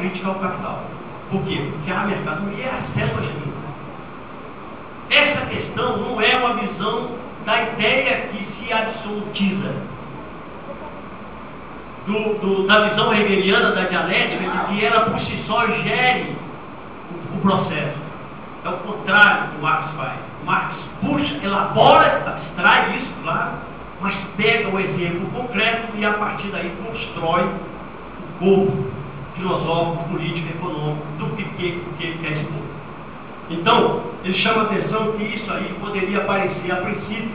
crítica ao capital. Por quê? Porque a mercadoria é a célula genuína. Essa questão não é uma visão da ideia que se absolutiza. Da visão hegeliana da dialética, de que ela por si só gere o processo. É o contrário que o Marx faz. O Marx puxa, elabora, abstrai isso, claro, mas pega o exemplo concreto e a partir daí constrói o corpo filosófico, político, econômico do que ele quer expor. Então, ele chama a atenção que isso aí poderia parecer, a princípio,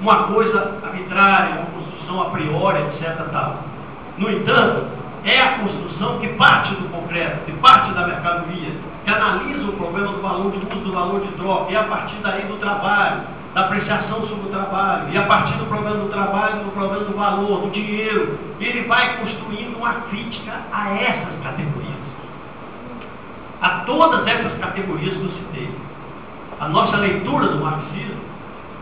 uma coisa arbitrária, uma construção a priori, etc. Tal. No entanto, é a construção que parte do concreto, que parte da mercadoria, que analisa o problema do valor de uso, do valor de troca, e a partir daí do trabalho, da apreciação sobre o trabalho, e a partir do problema do trabalho, do problema do valor, do dinheiro, ele vai construindo uma crítica a essas categorias. A todas essas categorias que eu citei. A nossa leitura do marxismo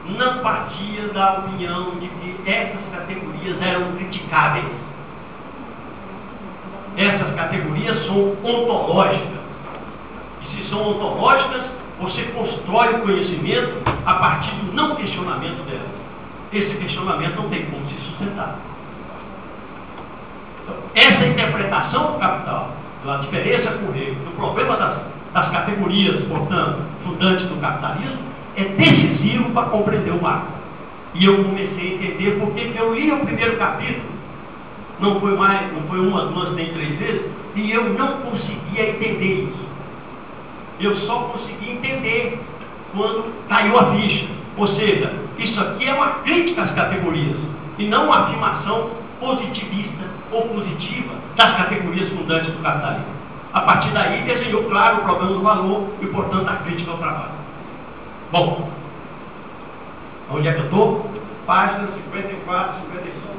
não partia da opinião de que essas categorias eram criticáveis. Essas categorias são ontológicas. E se são ontológicas, você constrói o conhecimento a partir do não questionamento delas. Esse questionamento não tem como se sustentar. Então, essa interpretação do capital, da diferença com o Hegel, do problema das categorias, portanto, fundantes do capitalismo, é decisivo para compreender o Marx. E eu comecei a entender porque eu li o primeiro capítulo, não foi uma, duas, nem três vezes, e eu não conseguia entender isso. Eu só consegui entender quando caiu a ficha. Ou seja, isso aqui é uma crítica às categorias, e não uma afirmação positivista ou positiva das categorias fundantes do capitalismo. A partir daí, desenhou claro o problema do valor e, portanto, a crítica ao trabalho. Bom, onde é que eu estou? Páginas 54, 55.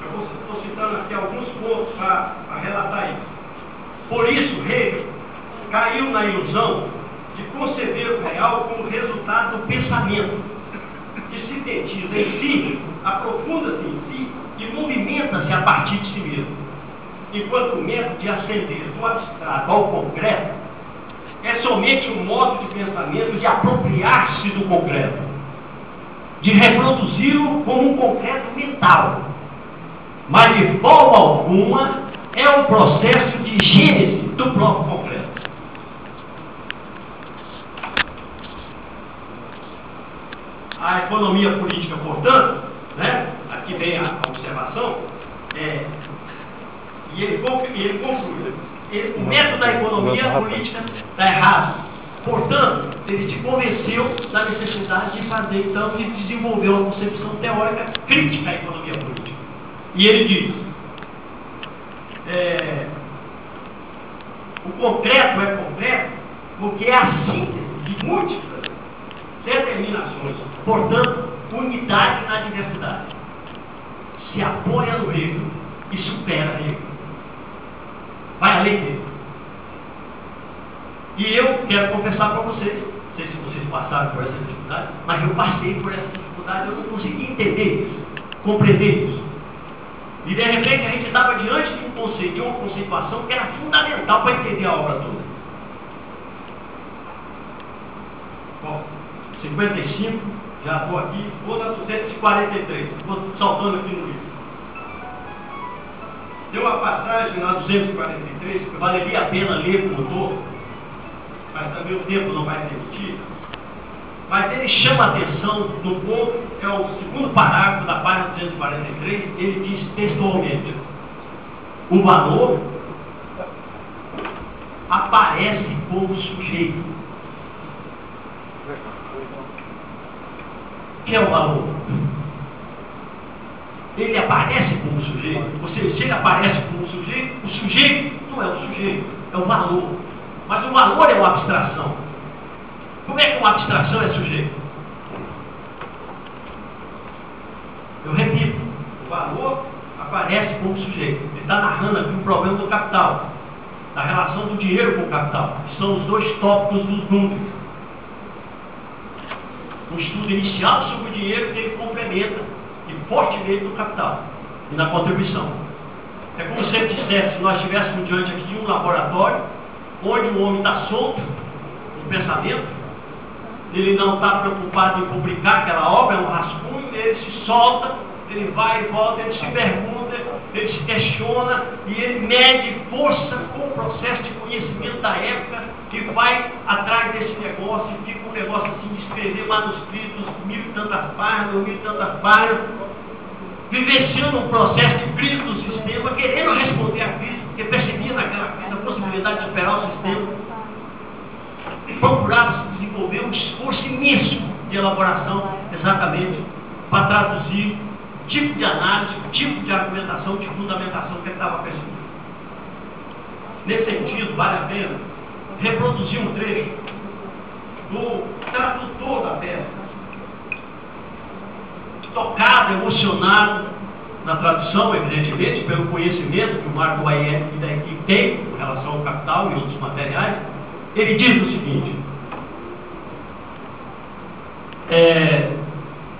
Eu estou citando aqui alguns pontos para relatar isso. Por isso, Hegel caiu na ilusão de conceber o real como resultado do pensamento, que sintetiza em si, aprofunda-se em si e movimenta-se a partir de si mesmo. Enquanto o método de ascender do abstrato ao concreto é somente um modo de pensamento de apropriar-se do concreto, de reproduzi-lo como um concreto mental, mas de forma alguma é um processo de gênese do próprio concreto. A economia política, portanto, né, aqui vem a observação, e ele conclui, o método da economia política está errado. Portanto, ele te convenceu da necessidade de fazer, então, de desenvolver uma concepção teórica crítica à economia política. E ele diz, o concreto é concreto porque é a síntese de múltiplas determinações, portanto, unidade na diversidade. Se apoia no Hegel e supera Hegel. Vai além dele. E eu quero confessar para vocês, não sei se vocês passaram por essa dificuldade, mas eu passei por essa dificuldade, eu não consegui entender isso, compreender isso. E de repente a gente estava diante de um conceito, de uma conceituação que era fundamental para entender a obra toda. Bom, 55, já estou aqui, vou na 243, estou saltando aqui no livro. Tem uma passagem na 243 que valeria a pena ler como todo, mas também o tempo não vai permitir. Mas ele chama a atenção no ponto, é o segundo parágrafo da página 243, ele diz textualmente: o valor aparece como sujeito. O que é o valor? Ele aparece como sujeito, ou seja, se ele aparece como sujeito, o sujeito não é o sujeito, é o valor. Mas o valor é uma abstração. Como é que uma abstração é sujeito? Eu repito, o valor aparece como sujeito. Ele está narrando aqui um problema do capital, da relação do dinheiro com o capital, que são os dois tópicos dos números. Um estudo inicial sobre o dinheiro que ele complementa e fortemente no capital e na contribuição. É como se ele dissesse, se nós estivéssemos diante aqui de um laboratório, onde o homem está solto no pensamento, ele não está preocupado em publicar aquela obra, é um rascunho, ele se solta, ele vai e volta, ele se pergunta, ele se questiona, e ele mede força com o processo de conhecimento da época, e vai atrás desse negócio, e fica um negócio assim de escrever manuscritos, 1000 e tantas páginas, 1000 e tantas páginas, vivenciando um processo de crise do sistema, querendo responder à crise, porque percebia naquela crise a possibilidade de superar o sistema, e procurava se desenvolver um esforço imenso de elaboração, exatamente, para traduzir o tipo de análise, o tipo de argumentação, de fundamentação que ele estava percebendo. Nesse sentido, vale a pena reproduzir um trecho do tradutor da peça, tocado, emocionado na tradução, evidentemente, pelo conhecimento que o Marco Bayer e da equipe tem com relação ao capital e outros materiais. Ele diz o seguinte: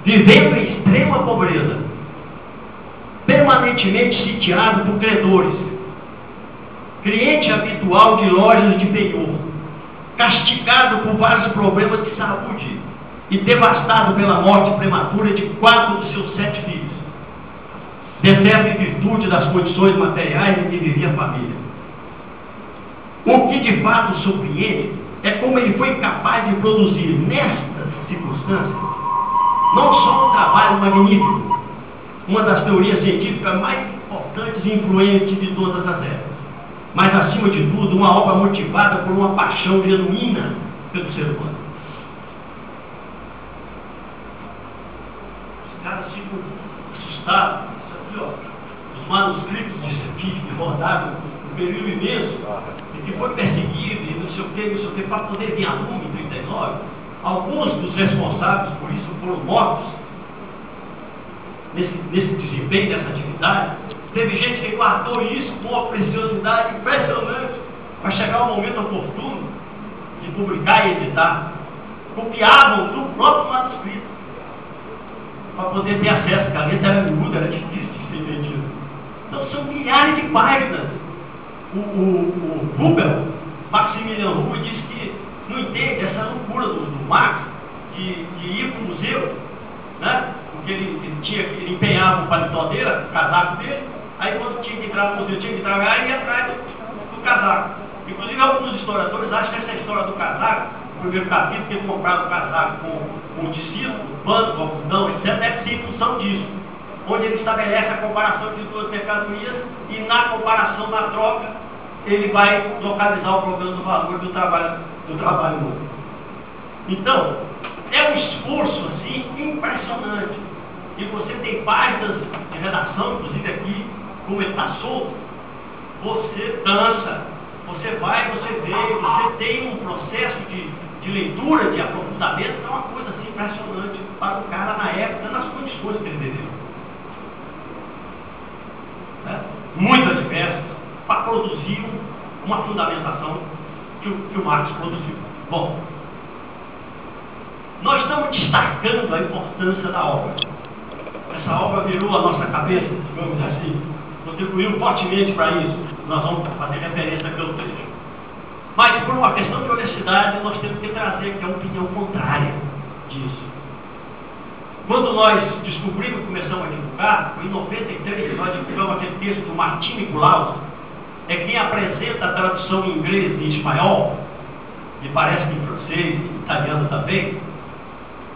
vivendo em extrema pobreza, permanentemente sitiado por credores, cliente habitual de lojas de penhor, castigado por vários problemas de saúde e devastado pela morte prematura de 4 dos seus 7 filhos, deserto em virtude das condições materiais em que vivia a família. O que de fato surpreende é como ele foi capaz de produzir nestas circunstâncias não só um trabalho magnífico, uma das teorias científicas mais importantes e influentes de todas as épocas, mas acima de tudo uma obra motivada por uma paixão genuína pelo ser humano. Os caras ficam assustados. Isso aqui, ó, os manuscritos disso aqui que rodaram um período imenso e que foi perseguido e não sei o que, para poder vir a lume em 39. Alguns dos responsáveis por isso foram mortos nesse desempenho dessa atividade. Teve gente que guardou isso com uma preciosidade impressionante para chegar o momento oportuno de publicar e editar. Copiavam do próprio manuscrito para poder ter acesso, porque a letra era miúda, era difícil de ser entendido. Então são milhares de páginas. O Rubel, Maximilian Rubel, disse que não entende essa loucura do Marx de ir para o museu, né? Porque ele empenhava o paletó dele, o casaco dele, aí quando tinha que entrar no museu, tinha que entrar e ia atrás do casaco. Inclusive alguns historiadores acham que essa história do casaco, o primeiro capítulo, que ele comprava o casaco com o tecido, o pano, o algodão, etc., deve ser em função disso, onde ele estabelece a comparação de duas mercadorias e na comparação, na troca, ele vai localizar o problema do valor do trabalho novo. Então, é um esforço assim impressionante. E você tem páginas de redação, inclusive aqui, como ele está solto, você dança, você vai, você vê, você tem um processo de leitura, de aprofundamento, é uma coisa assim impressionante para o cara na época, nas condições que ele viveu. Muito adversas, para produzir uma fundamentação que o Marx produziu. Bom, nós estamos destacando a importância da obra. Essa obra virou a nossa cabeça, digamos assim, contribuiu fortemente para isso. Nós vamos fazer referência pelo trecho. Mas, por uma questão de honestidade, nós temos que trazer aqui a opinião contrária disso. Quando nós descobrimos e começamos a divulgar, em 93, nós divulgamos aquele texto do Martin Nicolau, é quem apresenta a tradução em inglês e em espanhol, e parece que em francês, em italiano também,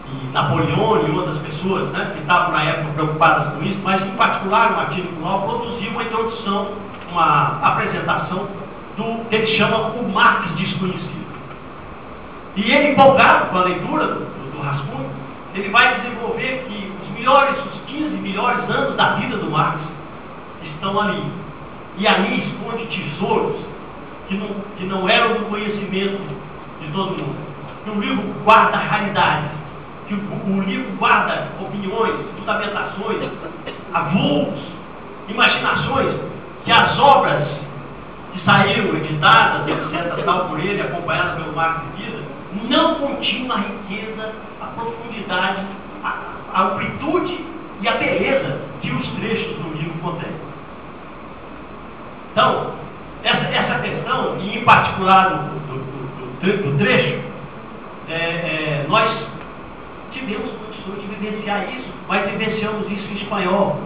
e Napoleão e outras pessoas, né, que estavam na época preocupadas com isso, mas em particular o Martin Nicolau produziu uma introdução, uma apresentação do que ele chama o Marx desconhecido. E ele, empolgado com a leitura do rascunho, ele vai desenvolver que os 15 melhores anos da vida do Marx estão ali. E ali esconde tesouros que não eram do conhecimento de todo mundo. Que o livro guarda raridades, que o livro guarda opiniões, fundamentações, avulsos, imaginações, que as obras que saíram editadas, etc., tal por ele, acompanhadas pelo Marx de vida, não continham a riqueza, a profundidade, a amplitude e a beleza que os trechos do livro contêm. Então, essa questão, e em particular do trecho, nós tivemos condições de vivenciar isso, mas vivenciamos isso em espanhol.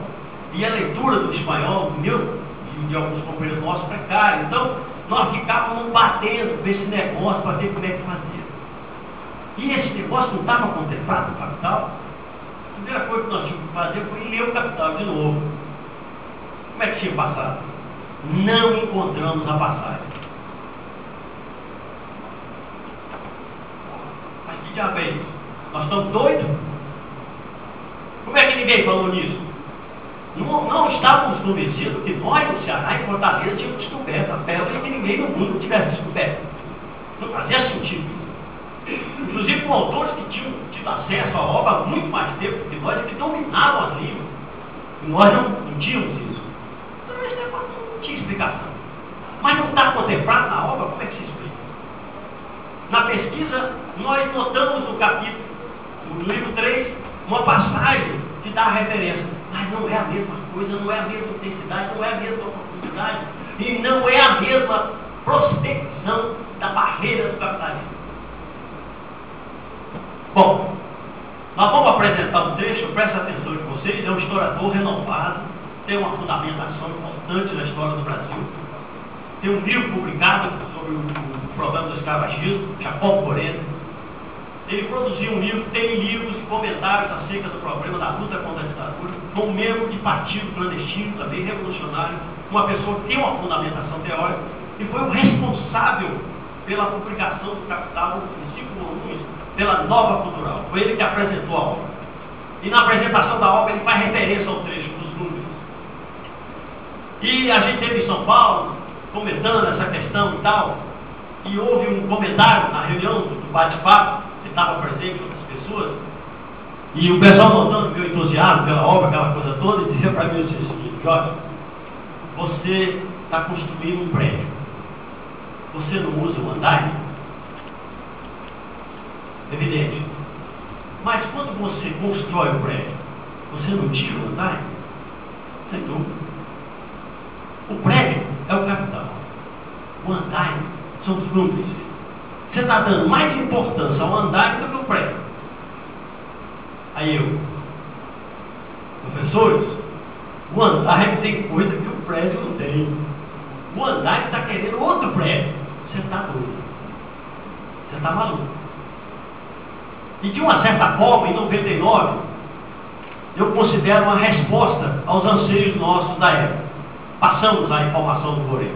E a leitura do espanhol, de alguns companheiros nossos, precária. Então, nós ficávamos batendo com esse negócio para ver como é que fazia. E esse negócio não estava contemplado no Capital. A primeira coisa que nós tínhamos que fazer foi ler o Capital de novo. Como é que tinha passado? Não encontramos a passagem. Mas que diabo é isso? Nós estamos doidos? Como é que ninguém falou nisso? Não estávamos convencidos que nós, no Ceará, em Fortaleza, tínhamos descoberto a pérola que ninguém no mundo tivesse descoberto. Não fazia sentido. Inclusive com autores que tinham tido acesso à obra há muito mais tempo que nós, que dominavam as línguas. E nós não tínhamos isso. Então, esse negócio não tinha explicação. Mas não está contemplado na obra, como é que se explica? Na pesquisa, nós notamos no capítulo, no livro 3, uma passagem que dá a referência. Mas não é a mesma coisa, não é a mesma intensidade, não é a mesma oportunidade e não é a mesma prospecção da barreira do capitalismo. Bom, nós vamos apresentar um trecho, presta atenção de vocês, é um historiador renomado, tem uma fundamentação importante na história do Brasil, tem um livro publicado sobre o problema do escravagismo, Jacob Moreno. Ele produziu um livro, tem livros e comentários acerca do problema da luta contra a ditadura, foi um membro de partido clandestino, também revolucionário, uma pessoa que tem uma fundamentação teórica, e foi o responsável pela publicação do Capital, em 5 volumes, pela Nova Cultural. Foi ele que apresentou a obra. E na apresentação da obra ele faz referência ao trecho dos números. E a gente teve em São Paulo, comentando essa questão e tal, e houve um comentário na reunião do bate-papo, que estava presente outras pessoas, e o pessoal notando meu entusiasmo pela obra, aquela coisa toda, e dizia para mim o seguinte: Jorge, você está construindo um prédio, você não usa o andaime? Evidente. Mas quando você constrói o prédio, você não tira o andaime? Sem dúvida. O prédio é o capital. O andaime são os núcleos. Você está dando mais importância ao andaime do que ao prédio. Aí eu, professores, o andaime tem coisa que o prédio não tem. O andaime está querendo outro prédio. Você está doido. Você está maluco. E de uma certa forma, em 99, eu considero uma resposta aos anseios nossos da época. Passamos a informação do Moreira.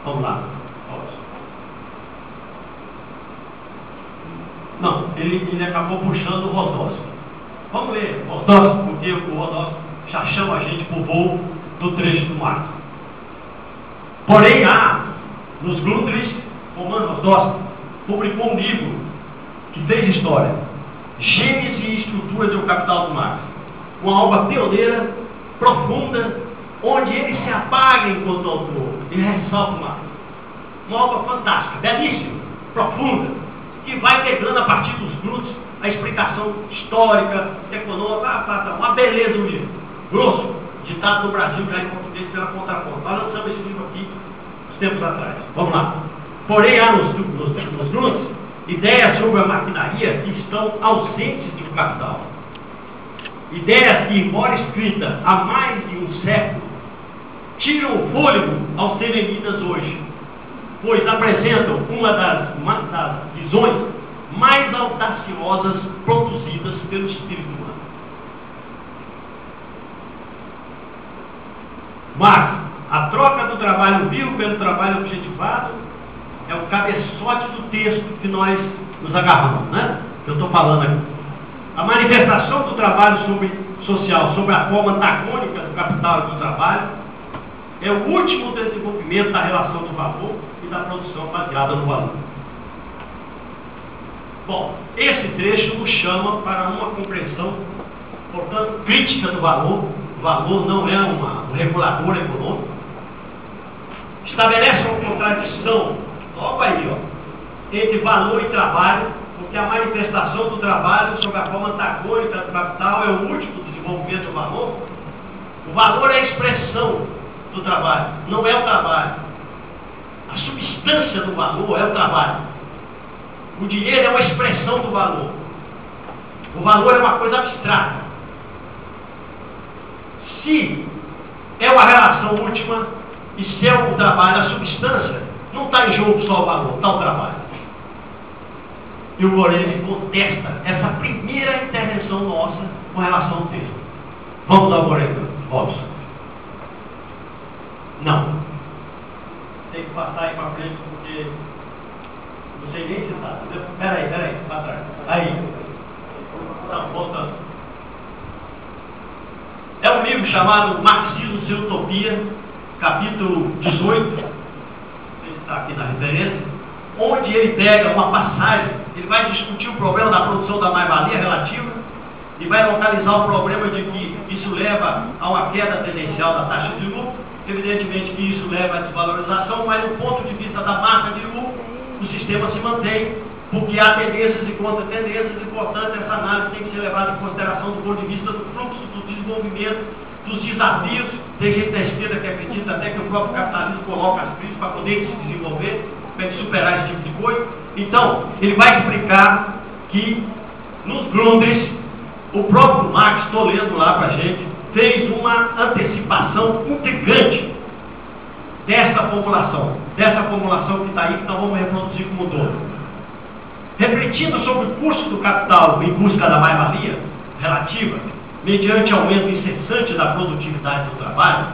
Vamos lá. Não, ele acabou puxando o Rodósio. Vamos ler Rodósio, porque o Rodósio já chama a gente para o voo do trecho do mar. Porém, nos Glundris, Romano Rodósio publicou um livro que fez história, Gênese e Estrutura de O Capital do Marx. Uma obra pioneira, profunda, onde ele se apaga enquanto autor e ressalta o Marx. Uma obra fantástica, belíssima, profunda, que vai pegando a partir dos frutos a explicação histórica, econômica, uma beleza do livro. Grosso, ditado no Brasil já em português pela Contraponto. Nós lançamos esse livro aqui uns tempos atrás. Vamos lá. Porém, há nos frutos ideias sobre a maquinaria que estão ausentes do capital. Ideias que, embora escritas há mais de um século, tiram o fôlego ao serem lidas hoje, pois apresentam uma das visões mais audaciosas produzidas pelo espírito humano. Mas a troca do trabalho vivo pelo trabalho objetivado é o cabeçote do texto que nós nos agarramos, né? Que eu estou falando aqui. A manifestação do trabalho social sobre a forma antagônica do capital e do trabalho é o último desenvolvimento da relação do valor e da produção baseada no valor. Bom, esse trecho nos chama para uma compreensão, portanto, crítica do valor. O valor não é um regulador econômico. Estabelece uma contradição, logo aí, entre valor e trabalho, porque a manifestação do trabalho sob a forma antagônica do capital é o último desenvolvimento do valor. O valor é a expressão do trabalho, não é o trabalho. A substância do valor é o trabalho. O dinheiro é uma expressão do valor. O valor é uma coisa abstrata. Se é uma relação última, e se é o trabalho, a substância, não está em jogo só o valor, está o trabalho. E o Goreve contesta essa primeira intervenção nossa com relação ao texto. Vamos ao Goreve, Robson. Não. Tem que passar aí para frente, porque não sei nem se está. Peraí, para trás. Aí. Não, voltando. É um livro chamado Marxismo e Utopia, capítulo 18, ele está aqui na referência, onde ele pega uma passagem, ele vai discutir o problema da produção da mais-valia relativa e vai localizar o problema de que isso leva a uma queda tendencial da taxa de lucro. Evidentemente que isso leva à desvalorização, mas do ponto de vista da marca de lucro, o sistema se mantém, porque há tendências e contra-tendências, e portanto essa análise tem que ser levada em consideração do ponto de vista do fluxo, do desenvolvimento, dos desafios. Tem gente da esquerda que acredita até que o próprio capitalismo coloca as crises para poder se desenvolver, para superar esse tipo de coisa. Então, ele vai explicar que nos Grundrisse, o próprio Marx, estou lendo lá para a gente, fez uma antecipação intrigante dessa formulação que está aí, que nós vamos reproduzir como todo. Refletindo sobre o custo do capital em busca da mais-valia relativa, mediante aumento incessante da produtividade do trabalho,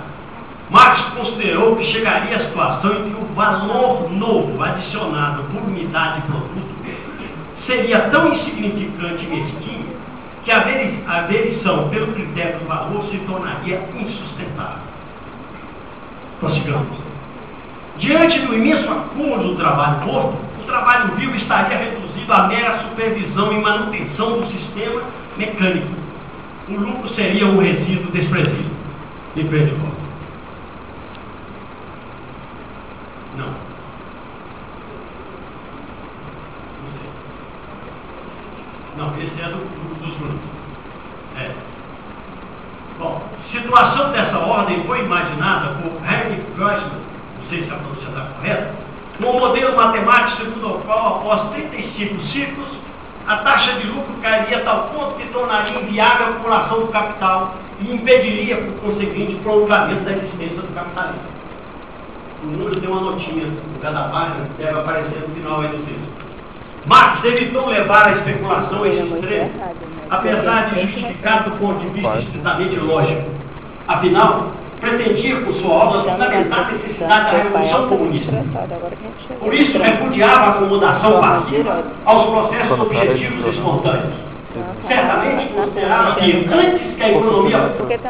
Marx considerou que chegaria a situação em que o valor novo adicionado por unidade de produto seria tão insignificante e mesquinho que a averição pelo critério do valor se tornaria insustentável. Prossigamos. Diante do imenso acúmulo do trabalho morto, o trabalho vivo estaria reduzido à mera supervisão e manutenção do sistema mecânico. O lucro seria um resíduo desprezível. Me pede volta. Não. Não, esse é dos grupos. Bom, situação dessa ordem foi imaginada por Heinrich Grossman, não sei se a pronúncia está correta, um modelo matemático segundo o qual, após 35 ciclos, a taxa de lucro cairia a tal ponto que tornaria inviável a acumulação do capital e impediria, por conseguinte, o prolongamento da existência do capitalismo. O número tem uma notinha no cada página, que deve aparecer no final aí do texto. Marx evitou levar a especulação a esse extremo, apesar de justificado do ponto de vista estritamente lógico. Afinal, pretendia, por sua obra, fundamentar a necessidade da Revolução Comunista. Por isso, repudiava a acomodação passiva aos processos objetivos e espontâneos. Certamente considerava que, antes que a economia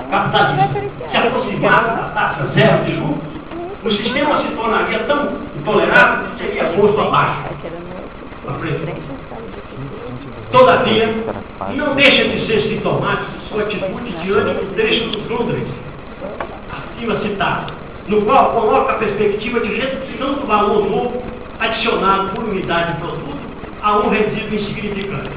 capitalista se aproximasse da taxa zero de juros, o sistema se tornaria tão intolerável que seria posto abaixo. Todavia, não deixa de ser sintomático sua atitude diante do trecho dos Grundrisse, acima citado, no qual coloca a perspectiva de redução do valor novo adicionado por unidade de produto a um resíduo insignificante.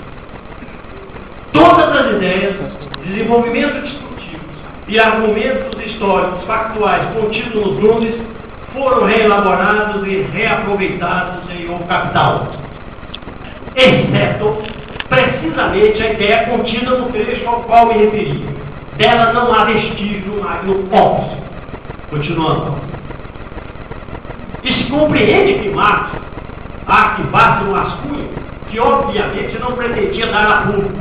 Todas as ideias, desenvolvimentos discutíveis e argumentos históricos factuais contidos nos Grundrisse foram reelaborados e reaproveitados em O Capital, exceto precisamente a ideia contida no trecho ao qual me referi. Dela não há vestígio mais no Opus. Continuando. E se compreende que Marx arquivasse um rascunho que obviamente não pretendia dar a público.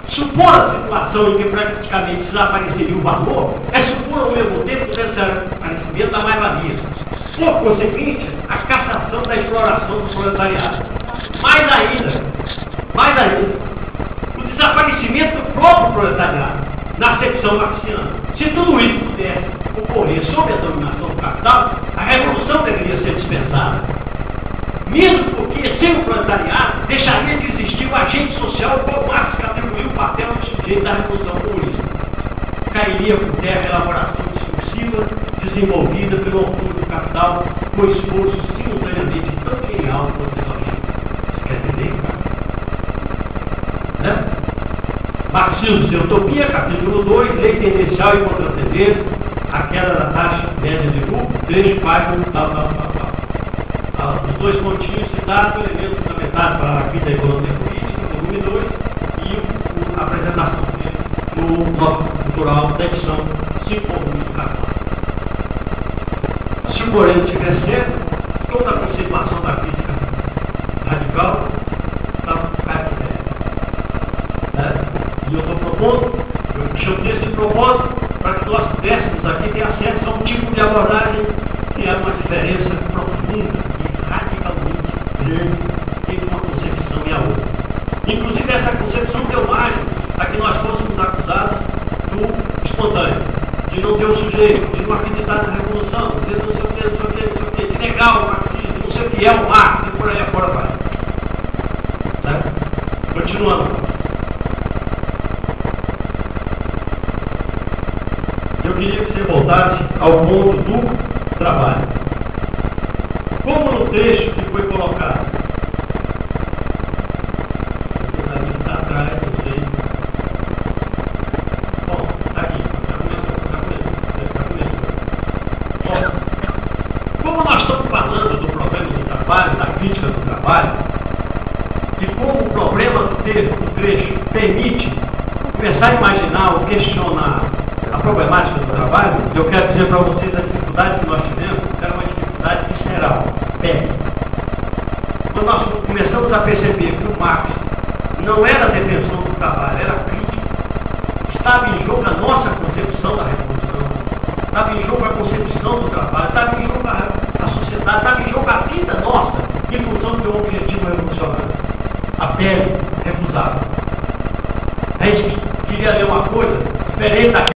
Supor a situação em que praticamente desapareceria o valor é supor ao mesmo tempo o desaparecimento da mais-valia. Por conseguinte, a cassação da exploração do proletariado. Mais ainda, o desaparecimento do próprio proletariado, na acepção marxiana. Se tudo isso pudesse ocorrer sob a dominação do capital, a revolução deveria ser dispensada. Mesmo porque, sem o proletariado, deixaria de existir o agente social ao qual Marx atribuiu o papel do sujeito da revolução comunista. Cairia por terra a elaboração discursiva desenvolvida pelo autor do capital, com esforço simultaneamente tão genial quanto exaustivo. Você quer entender, cara? Né? Marxismo e Utopia, capítulo 2, lei tendencial e contra-tendência, a queda da taxa média de lucro, trecho pago os dois pontinhos citados, elementos fundamentais para a vida da economia política, volume 2, e a apresentação dele no bloco cultural da edição 5 volumes do Carvalho. Se o Moreno estiver certo, toda a conceituação da crítica radical está perto dela. E eu estou propondo, eu chamei esse propósito para que nós pudéssemos aqui ter acesso a um tipo de abordagem que é uma diferença profunda e radicalmente grande entre uma concepção e a outra. Inclusive essa concepção deu margem a que nós fôssemos acusados do espontâneo, de não ter o sujeito, de não acreditar na revolução, de não sei o que, não sei o que, não sei o que, de negar o marxismo, de não sei o que é o Marx, e por aí afora vai. Certo? Continuando. Eu queria que você voltasse ao ponto do trabalho. Como no trecho que foi colocado, está atrás, não sei. Bom, está aqui, já começou. Bom, como nós estamos falando do problema do trabalho, da crítica do trabalho, e como o problema do trecho permite começar a imaginar ou questionar a problemática do trabalho, eu quero dizer para vocês a dificuldade que nós tivemos, era uma dificuldade visceral, técnica. Quando nós começamos a perceber que o Marx não era a defensão do trabalho, era a crítica, estava em jogo a nossa concepção da revolução, estava em jogo a concepção do trabalho, estava em jogo a sociedade, estava em jogo a vida nossa, em função de um objetivo revolucionário. A pele recusava. A gente queria ler uma coisa diferente da